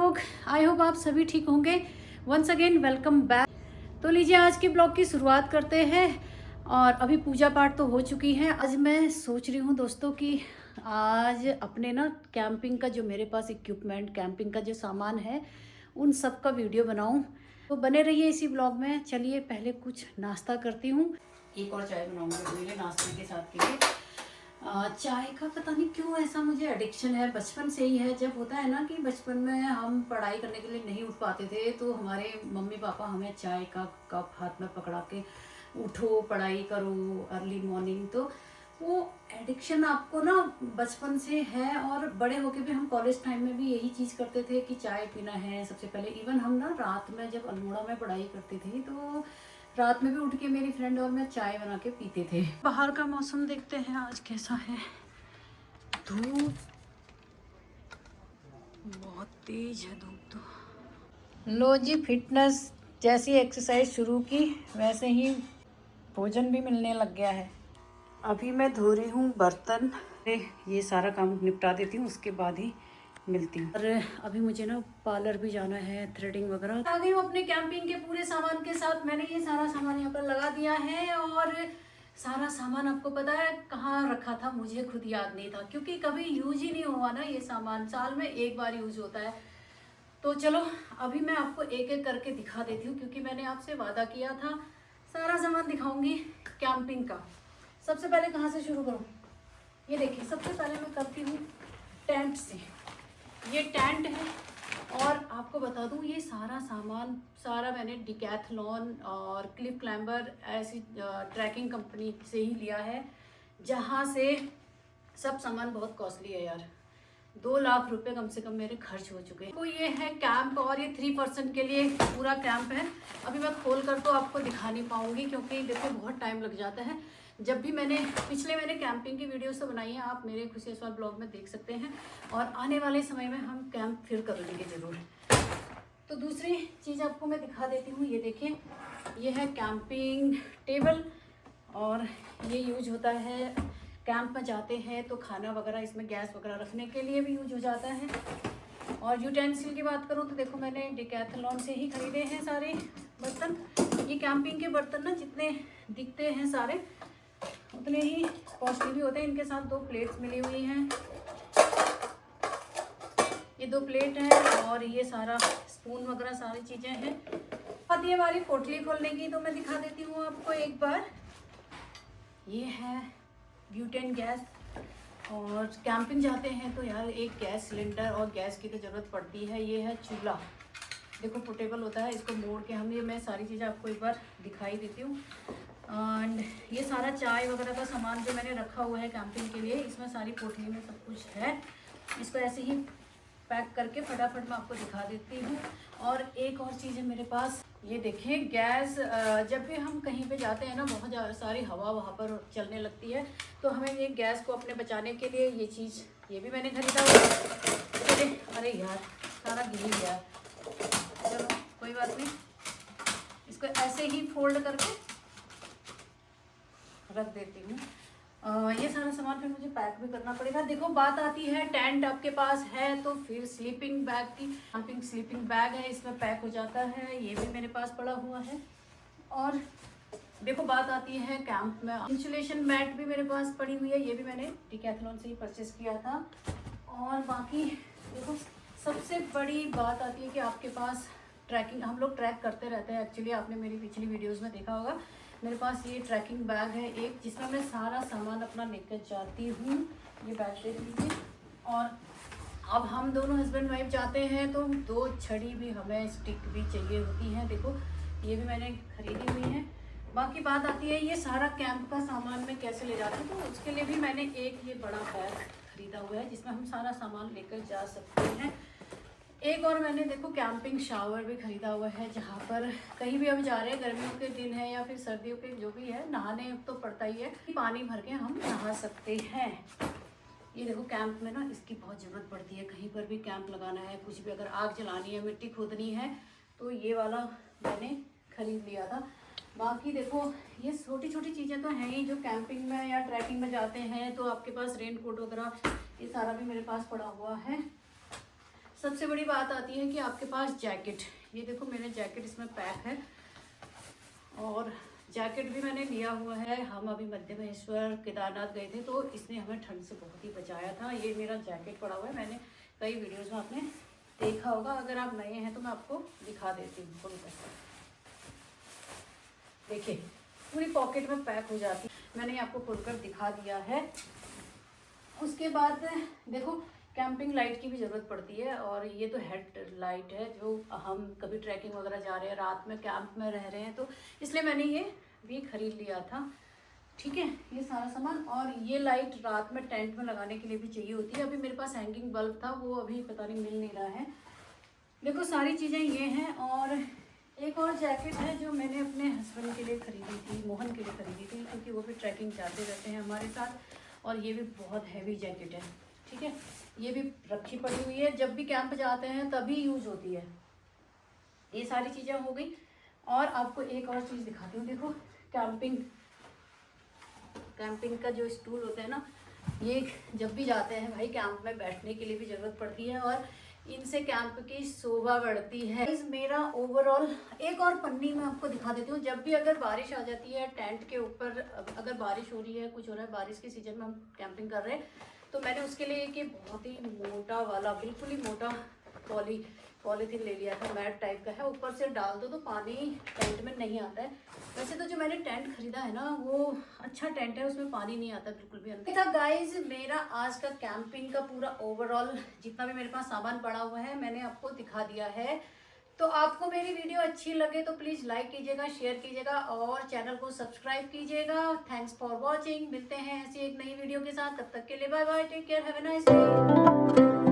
लोग, I hope आप सभी ठीक होंगे। Once again welcome back. तो लीजिए आज के ब्लॉग की शुरुआत करते हैं। और अभी पूजा पाठ तो हो चुकी है। आज मैं सोच रही हूँ दोस्तों कि आज अपने ना कैंपिंग का जो मेरे पास इक्विपमेंट, कैंपिंग का जो सामान है, उन सब का वीडियो बनाऊँ। तो बने रहिए इसी ब्लॉग में। चलिए पहले कुछ नाश्ता करती हूँ। एक और चाय बनाऊँगी मेरे नाश्ते के साथ के लिए। चाय का पता नहीं क्यों ऐसा मुझे एडिक्शन है, बचपन से ही है। जब होता है ना कि बचपन में हम पढ़ाई करने के लिए नहीं उठ पाते थे तो हमारे मम्मी पापा हमें चाय का कप हाथ में पकड़ा के उठो पढ़ाई करो अर्ली मॉर्निंग। तो वो एडिक्शन आपको ना बचपन से है। और बड़े होके भी हम कॉलेज टाइम में भी यही चीज़ करते थे कि चाय पीना है सबसे पहले। इवन हम ना रात में जब अल्मोड़ा में पढ़ाई करते थे तो रात में भी उठ के मेरी फ्रेंड और मैं चाय बना के पीते थे। बाहर का मौसम देखते हैं आज कैसा है। धूप बहुत तेज है धूप तो। लो जी, फिटनेस जैसी एक्सरसाइज शुरू की वैसे ही भोजन भी मिलने लग गया है। अभी मैं धो रही हूँ बर्तन, ये सारा काम निपटा देती हूँ उसके बाद ही मिलती हूँ। और अभी मुझे ना पार्लर भी जाना है, थ्रेडिंग वगैरह। आ गई हूँ अपने कैंपिंग के पूरे सामान के साथ। मैंने ये सारा सामान यहाँ पर लगा दिया है। और सारा सामान आपको पता है कहाँ रखा था, मुझे खुद याद नहीं था क्योंकि कभी यूज ही नहीं हुआ ना। ये सामान साल में एक बार यूज होता है। तो चलो अभी मैं आपको एक एक करके दिखा देती हूँ क्योंकि मैंने आपसे वादा किया था सारा सामान दिखाऊंगी कैंपिंग का। सबसे पहले कहाँ से शुरू करूँ? ये देखिए, सबसे पहले मैं करती हूँ टेंट से। ये टेंट है। और आपको बता दूं ये सारा सामान सारा मैंने डिकैथलॉन और क्लिफ क्लाइंबर ऐसी ट्रैकिंग कंपनी से ही लिया है, जहाँ से सब सामान बहुत कॉस्टली है यार। 2 लाख रुपए कम से कम मेरे खर्च हो चुके हैं। तो ये है कैंप और ये 3% के लिए पूरा कैंप है। अभी मैं खोल कर तो आपको दिखा नहीं पाऊंगी क्योंकि देखो बहुत टाइम लग जाता है। जब भी मैंने कैंपिंग की वीडियोस तो बनाई है, आप मेरे खुशी सवाल ब्लॉग में देख सकते हैं। और आने वाले समय में हम कैंप फिर कर लेंगे ज़रूर। तो दूसरी चीज़ आपको मैं दिखा देती हूँ। ये देखिए, ये है कैंपिंग टेबल। और ये यूज होता है कैंप में जाते हैं तो खाना वगैरह, इसमें गैस वगैरह रखने के लिए भी यूज हो जाता है। और यूटेंसिल की बात करूँ तो देखो मैंने डिकैथलॉन से ही खरीदे हैं सारे बर्तन। ये कैंपिंग के बर्तन ना जितने दिखते हैं सारे उतने ही कॉस्टली भी होते हैं। इनके साथ 2 प्लेट्स मिली हुई हैं। ये 2 प्लेट हैं और ये सारा स्पून वगैरह सारी चीज़ें हैं। आती है हमारी पोटली खोलने की, तो मैं दिखा देती हूँ आपको एक बार। ये है ब्यूटेन गैस। और कैंपिंग जाते हैं तो यार एक गैस सिलेंडर और गैस की तो ज़रूरत पड़ती है। ये है चूल्हा, देखो पोर्टेबल होता है। इसको मोड़ के हम, ये मैं सारी चीज़ें आपको एक बार दिखाई देती हूँ। एंड ये सारा चाय वगैरह का सामान जो मैंने रखा हुआ है कैंपिंग के लिए, इसमें सारी पोटली में सब कुछ है। इसको ऐसे ही पैक करके फटाफट मैं आपको दिखा देती हूँ। और एक और चीज़ है मेरे पास, ये देखिए गैस। जब भी हम कहीं पे जाते हैं ना, बहुत सारी हवा वहाँ पर चलने लगती है, तो हमें ये गैस को अपने बचाने के लिए ये चीज़, ये भी मैंने खरीदा हुआ है। अरे यार सारा गिर गया, चलो कोई बात नहीं। इसको ऐसे ही फोल्ड करके रख देती हूँ। ये सारा सामान फिर मुझे पैक भी करना पड़ेगा। देखो बात आती है, टेंट आपके पास है तो फिर स्लीपिंग बैग की, कैंपिंग स्लीपिंग बैग है, इसमें पैक हो जाता है। ये भी मेरे पास पड़ा हुआ है। और देखो बात आती है कैंप में, इंसुलेशन मैट भी मेरे पास पड़ी हुई है। ये भी मैंने डिकैथलॉन से ही परचेस किया था। और बाकी देखो सबसे बड़ी बात आती है कि आपके पास ट्रैकिंग, हम लोग ट्रैक करते रहते हैं। एक्चुअली आपने मेरी पिछली वीडियोस में देखा होगा, मेरे पास ये ट्रैकिंग बैग है एक, जिसमें मैं सारा सामान अपना लेकर जाती हूँ। ये बैग देख लीजिए। और अब हम दोनों हस्बैंड वाइफ जाते हैं तो 2 छड़ी भी हमें, स्टिक भी चाहिए होती हैं। देखो ये भी मैंने खरीदी हुई है। बाकी बात आती है ये सारा कैंप का सामान मैं कैसे ले जाती हूँ, तो उसके लिए भी मैंने एक ये बड़ा बैग खरीदा हुआ है जिसमें हम सारा सामान लेकर जा सकते हैं। एक और मैंने देखो कैंपिंग शावर भी खरीदा हुआ है, जहाँ पर कहीं भी हम जा रहे हैं, गर्मियों के दिन है या फिर सर्दियों के जो भी है, नहाने तो पड़ता ही है, पानी भर के हम नहा सकते हैं। ये देखो कैंप में ना इसकी बहुत ज़रूरत पड़ती है। कहीं पर भी कैंप लगाना है, कुछ भी अगर आग जलानी है, मिट्टी खोदनी है, तो ये वाला मैंने खरीद लिया था। बाकी देखो ये छोटी छोटी चीज़ें तो हैं ही, जो कैंपिंग में या ट्रैकिंग में जाते हैं तो आपके पास रेन कोट वगैरह, ये सारा भी मेरे पास पड़ा हुआ है। सबसे बड़ी बात आती है कि आपके पास जैकेट, ये देखो मेरे जैकेट इसमें पैक है और जैकेट भी मैंने लिया हुआ है। हम अभी मध्य महेश्वर केदारनाथ गए थे तो इसने हमें ठंड से बहुत ही बचाया था। ये मेरा जैकेट पड़ा हुआ है, मैंने कई वीडियोस में आपने देखा होगा, अगर आप नए हैं तो मैं आपको दिखा देती हूँ। खोलकर देखिए पूरी पॉकेट में पैक हो जाती है, मैंने आपको खोलकर दिखा दिया है। उसके बाद देखो कैंपिंग लाइट की भी ज़रूरत पड़ती है और ये तो हेड लाइट है, जो हम कभी ट्रैकिंग वगैरह जा रहे हैं, रात में कैंप में रह रहे हैं, तो इसलिए मैंने ये भी खरीद लिया था। ठीक है, ये सारा सामान। और ये लाइट रात में टेंट में लगाने के लिए भी चाहिए होती है। अभी मेरे पास हैंगिंग बल्ब था, वो अभी पता नहीं मिल नहीं रहा है। देखो सारी चीज़ें ये हैं। और एक और जैकेट है जो मैंने अपने हस्बैंड के लिए ख़रीदी थी, मोहन के लिए ख़रीदी थी, क्योंकि वो भी ट्रैकिंग जाते रहते हैं हमारे साथ। और ये भी बहुत हैवी जैकेट है, ठीक है, ये भी रखी पड़ी हुई है, जब भी कैंप जाते हैं तभी यूज़ होती है। ये सारी चीज़ें हो गई। और आपको एक और चीज़ दिखाती हूँ। देखो कैंपिंग का जो स्टूल होता है ना, ये जब भी जाते हैं भाई कैंप में बैठने के लिए भी ज़रूरत पड़ती है और इनसे कैंप की शोभा बढ़ती है। मेरा ओवरऑल एक और पन्नी मैं आपको दिखा देती हूँ। जब भी अगर बारिश आ जाती है टेंट के ऊपर, अगर बारिश हो रही है, कुछ हो रहा है, बारिश के सीजन में हम कैंपिंग कर रहे हैं, तो मैंने उसके लिए कि बहुत ही मोटा वाला, बिल्कुल ही मोटा पॉलीथीन ले लिया था, मैट टाइप का है, ऊपर से डाल दो तो पानी टेंट में नहीं आता है। वैसे तो जो मैंने टेंट खरीदा है ना वो अच्छा टेंट है, उसमें पानी नहीं आता बिल्कुल भी अंदर। था गाइज मेरा आज का कैंपिंग का पूरा ओवरऑल जितना भी मेरे पास सामान पड़ा हुआ है मैंने आपको दिखा दिया है। तो आपको मेरी वीडियो अच्छी लगे तो प्लीज़ लाइक कीजिएगा, शेयर कीजिएगा और चैनल को सब्सक्राइब कीजिएगा। Thanks for watching. मिलते हैं ऐसी एक नई वीडियो के साथ, तब तक के लिए bye bye, take care, have a nice day.